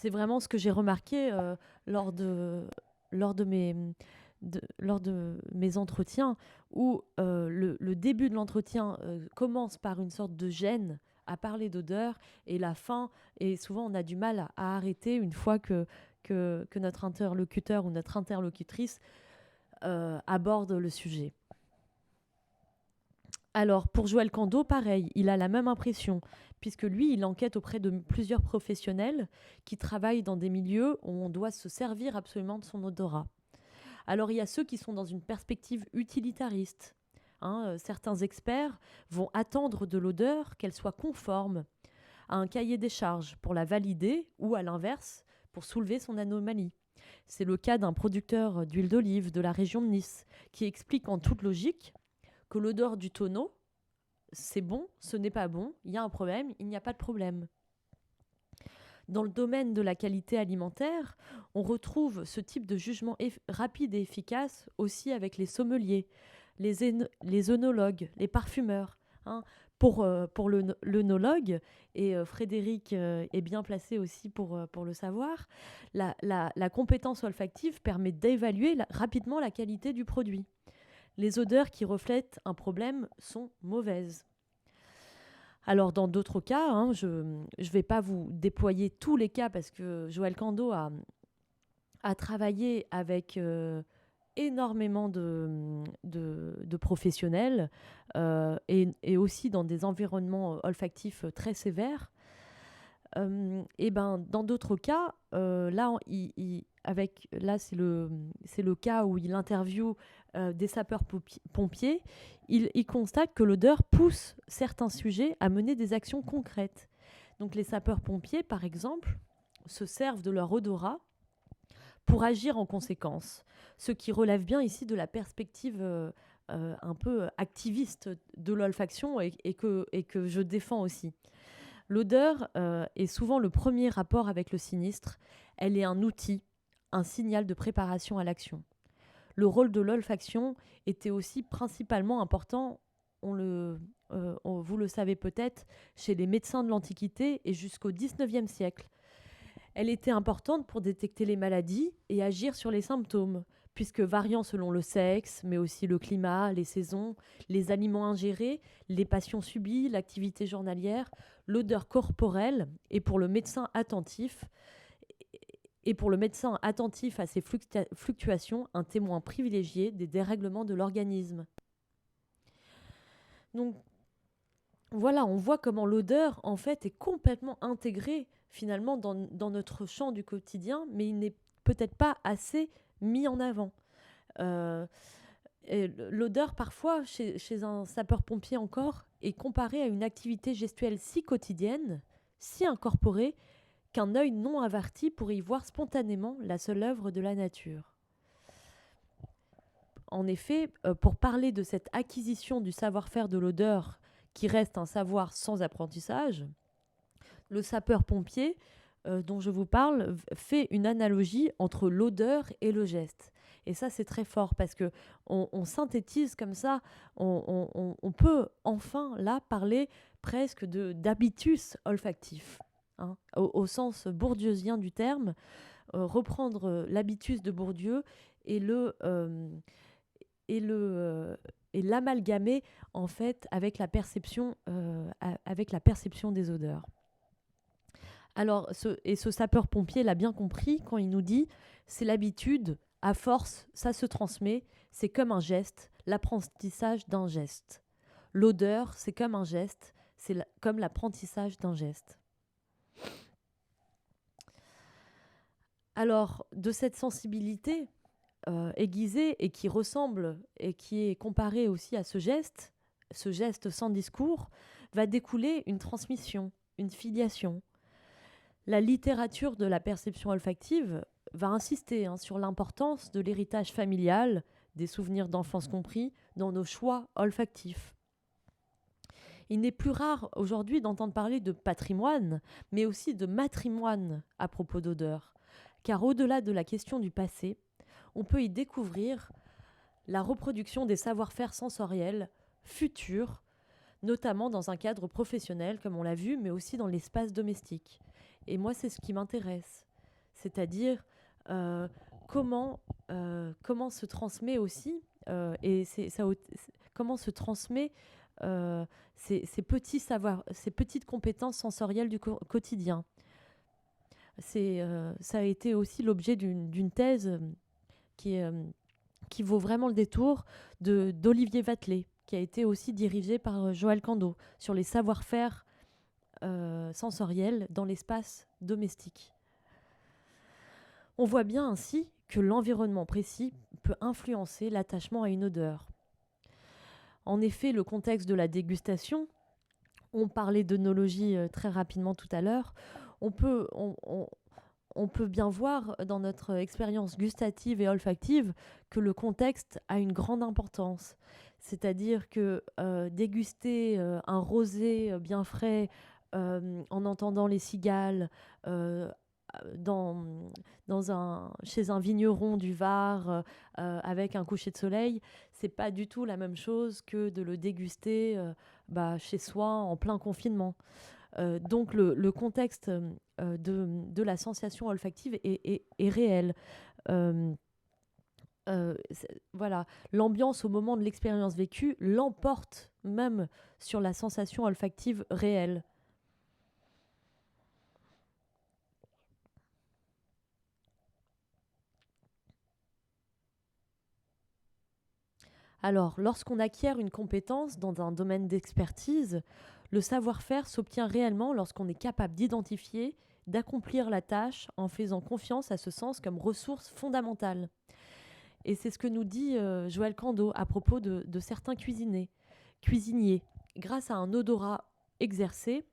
C'est vraiment ce que j'ai remarqué lors de, lors de mes, lors de mes entretiens, où le début de l'entretien commence par une sorte de gêne à parler d'odeur, et la fin, et souvent on a du mal à arrêter une fois que notre interlocuteur ou notre interlocutrice aborde le sujet. Alors, pour Joël Cando, pareil, il a la même impression, puisque lui, il enquête auprès de plusieurs professionnels qui travaillent dans des milieux où on doit se servir absolument de son odorat. Alors, il y a ceux qui sont dans une perspective utilitariste. Certains experts vont attendre de l'odeur qu'elle soit conforme à un cahier des charges pour la valider ou, à l'inverse, pour soulever son anomalie. C'est le cas d'un producteur d'huile d'olive de la région de Nice qui explique en toute logique que l'odeur du tonneau, c'est bon, ce n'est pas bon, il y a un problème, il n'y a pas de problème. Dans le domaine de la qualité alimentaire, on retrouve ce type de jugement rapide et efficace aussi avec les sommeliers, les œnologues, les parfumeurs. Pour l'œnologue, et Frédéric est bien placé aussi pour le savoir, la compétence olfactive permet d'évaluer rapidement la qualité du produit. Les odeurs qui reflètent un problème sont mauvaises. Alors, dans d'autres cas, je ne vais pas vous déployer tous les cas parce que Joël Cando a travaillé avec énormément de professionnels et aussi dans des environnements olfactifs très sévères. Et ben, dans d'autres cas, là, c'est le cas où il interviewe des sapeurs-pompiers. Il constate que l'odeur pousse certains sujets à mener des actions concrètes. Donc, les sapeurs-pompiers, par exemple, se servent de leur odorat pour agir en conséquence, ce qui relève bien ici de la perspective un peu activiste de l'olfaction et que je défends aussi. L'odeur est souvent le premier rapport avec le sinistre. Elle est un outil, un signal de préparation à l'action. Le rôle de l'olfaction était aussi principalement important, vous le savez peut-être, chez les médecins de l'Antiquité et jusqu'au XIXe siècle. Elle était importante pour détecter les maladies et agir sur les symptômes, puisque variant selon le sexe, mais aussi le climat, les saisons, les aliments ingérés, les passions subies, l'activité journalière, l'odeur corporelle, et pour le médecin attentif à ces fluctuations, un témoin privilégié des dérèglements de l'organisme. Donc voilà, on voit comment l'odeur en fait est complètement intégrée finalement dans notre champ du quotidien, mais il n'est peut-être pas assez mis en avant. Et l'odeur, parfois, chez un sapeur-pompier encore, est comparée à une activité gestuelle si quotidienne, si incorporée, qu'un œil non averti pourrait y voir spontanément la seule œuvre de la nature. En effet, pour parler de cette acquisition du savoir-faire de l'odeur, qui reste un savoir sans apprentissage, le sapeur-pompier dont je vous parle fait une analogie entre l'odeur et le geste. Et ça, c'est très fort parce que on synthétise comme ça, on peut enfin là parler presque d'habitus olfactif, au sens bourdieusien du terme, reprendre l'habitus de Bourdieu et et l'amalgamer en fait avec la perception des odeurs. Alors, ce sapeur-pompier l'a bien compris quand il nous dit « c'est l'habitude, à force, ça se transmet, c'est comme un geste, l'apprentissage d'un geste. L'odeur, c'est comme un geste, comme l'apprentissage d'un geste. » Alors, de cette sensibilité aiguisée et qui ressemble et qui est comparée aussi à ce geste sans discours, va découler une transmission, une filiation. La littérature de la perception olfactive va insister sur l'importance de l'héritage familial, des souvenirs d'enfance compris, dans nos choix olfactifs. Il n'est plus rare aujourd'hui d'entendre parler de patrimoine, mais aussi de matrimoine à propos d'odeur, car au-delà de la question du passé, on peut y découvrir la reproduction des savoir-faire sensoriels futurs, notamment dans un cadre professionnel, comme on l'a vu, mais aussi dans l'espace domestique. Et moi, c'est ce qui m'intéresse. c'est-à-dire euh, comment se transmet aussi, comment se transmet ces petits savoirs, ces petites compétences sensorielles du quotidien. Ça a été aussi l'objet d'une thèse qui, est, qui vaut vraiment le détour d'Olivier Vatelet, qui a été aussi dirigé par Joël Cando, sur les savoir-faire sensoriels dans l'espace domestique. On voit bien ainsi que l'environnement précis peut influencer l'attachement à une odeur. En effet, le contexte de la dégustation, on parlait d'œnologie très rapidement tout à l'heure, on peut bien voir dans notre expérience gustative et olfactive que le contexte a une grande importance. C'est-à-dire que déguster un rosé bien frais en entendant les cigales dans, chez un vigneron du Var avec un coucher de soleil, c'est pas du tout la même chose que de le déguster chez soi en plein confinement. Donc le contexte de la sensation olfactive est réel. Euh, voilà, l'ambiance au moment de l'expérience vécue l'emporte même sur la sensation olfactive réelle. Alors, lorsqu'on acquiert une compétence dans un domaine d'expertise, le savoir-faire s'obtient réellement lorsqu'on est capable d'identifier, d'accomplir la tâche en faisant confiance à ce sens comme ressource fondamentale. Et c'est ce que nous dit Joël Cando à propos de certains cuisiniers. Grâce à un odorat exercé,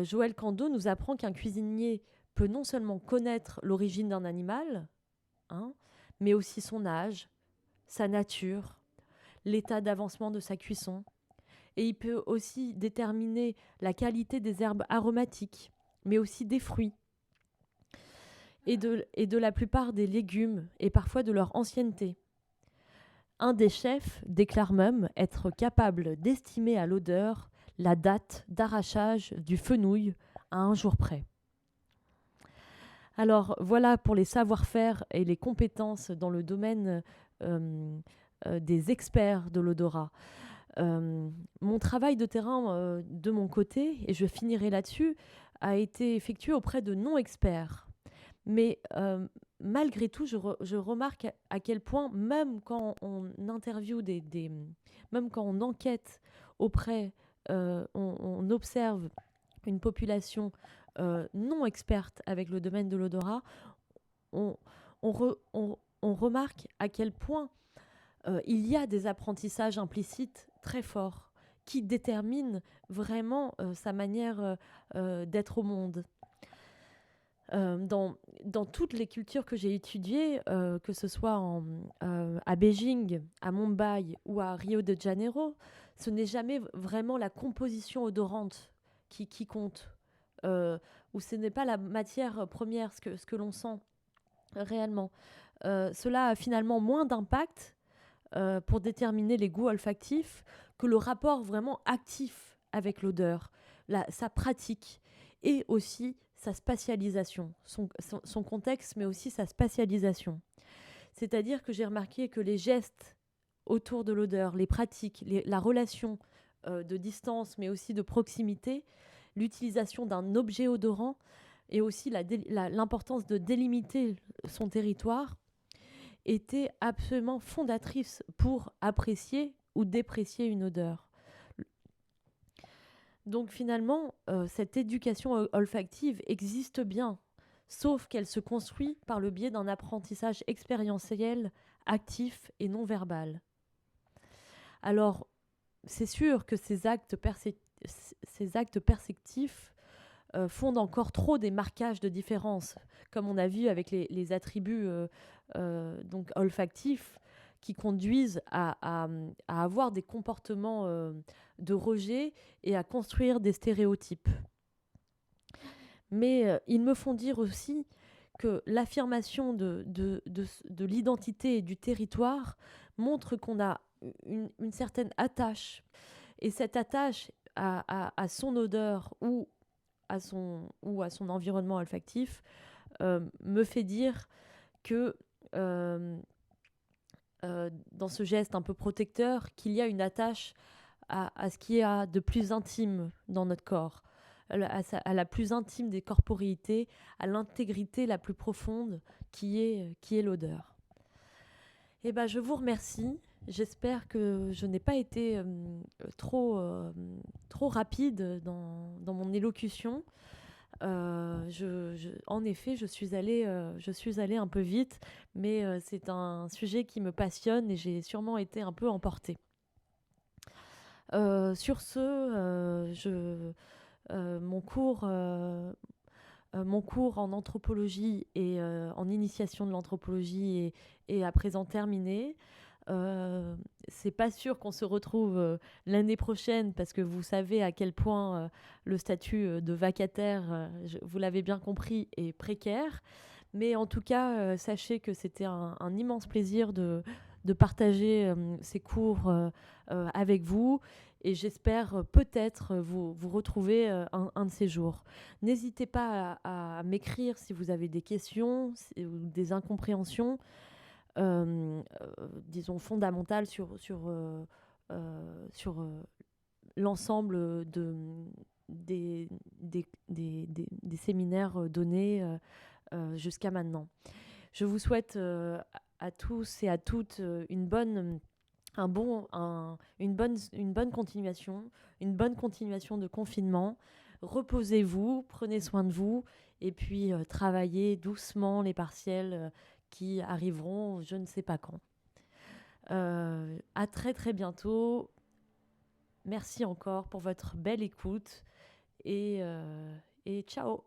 Joël Cando nous apprend qu'un cuisinier peut non seulement connaître l'origine d'un animal, hein, mais aussi son âge, sa nature, l'état d'avancement de sa cuisson. Et il peut aussi déterminer la qualité des herbes aromatiques, mais aussi des fruits et de la plupart des légumes et parfois de leur ancienneté. Un des chefs déclare même être capable d'estimer à l'odeur la date d'arrachage du fenouil à un jour près. Alors voilà pour les savoir-faire et les compétences dans le domaine des experts de l'odorat. Mon travail de terrain de mon côté, et je finirai là-dessus, a été effectué auprès de non-experts. Mais malgré tout, je remarque à quel point, même quand on interviewe même quand on enquête auprès, on observe une population non experte avec le domaine de l'odorat, on, on remarque à quel point il y a des apprentissages implicites très forts qui déterminent vraiment sa manière d'être au monde. Dans toutes les cultures que j'ai étudiées, que ce soit à Beijing, à Mumbai ou à Rio de Janeiro, ce n'est jamais vraiment la composition odorante qui compte, ou ce n'est pas la matière première, ce que l'on sent réellement. Cela a finalement moins d'impact pour déterminer les goûts olfactifs que le rapport vraiment actif avec l'odeur, sa pratique et aussi sa spatialisation, son contexte, mais aussi sa spatialisation. C'est-à-dire que j'ai remarqué que les gestes autour de l'odeur, les pratiques, la relation de distance, mais aussi de proximité, l'utilisation d'un objet odorant et aussi l'importance de délimiter son territoire était absolument fondatrice pour apprécier ou déprécier une odeur. Donc finalement, cette éducation olfactive existe bien, sauf qu'elle se construit par le biais d'un apprentissage expérientiel, actif et non verbal. Alors, c'est sûr que ces actes perceptifs fondent encore trop des marquages de différence, comme on a vu avec les attributs donc olfactifs qui conduisent à avoir des comportements de rejet et à construire des stéréotypes. Mais ils me font dire aussi que l'affirmation de l'identité et du territoire montre qu'on a une certaine attache. Et cette attache à son odeur ou à son environnement olfactif me fait dire que dans ce geste un peu protecteur, qu'il y a une attache à ce qui a de plus intime dans notre corps, à la plus intime des corporéités, à l'intégrité la plus profonde qui est l'odeur. Eh ben, je vous remercie. J'espère que je n'ai pas été trop rapide dans mon élocution. En effet, je suis allée un peu vite, mais c'est un sujet qui me passionne et j'ai sûrement été un peu emportée. Sur ce, mon cours en anthropologie et en initiation de l'anthropologie est à présent terminé. C'est pas sûr qu'on se retrouve l'année prochaine parce que vous savez à quel point le statut de vacataire, vous l'avez bien compris, est précaire. Mais en tout cas, sachez que c'était un immense plaisir de partager ces cours avec vous. Et j'espère peut-être vous retrouver un de ces jours. N'hésitez pas à m'écrire si vous avez des questions ou des incompréhensions, disons, fondamentales sur l'ensemble des séminaires donnés jusqu'à maintenant. Je vous souhaite à tous et à toutes une bonne continuation, une bonne continuation de confinement. Reposez-vous, prenez soin de vous et puis travaillez doucement les partiels qui arriveront je ne sais pas quand. À très très bientôt. Merci encore pour votre belle écoute et ciao.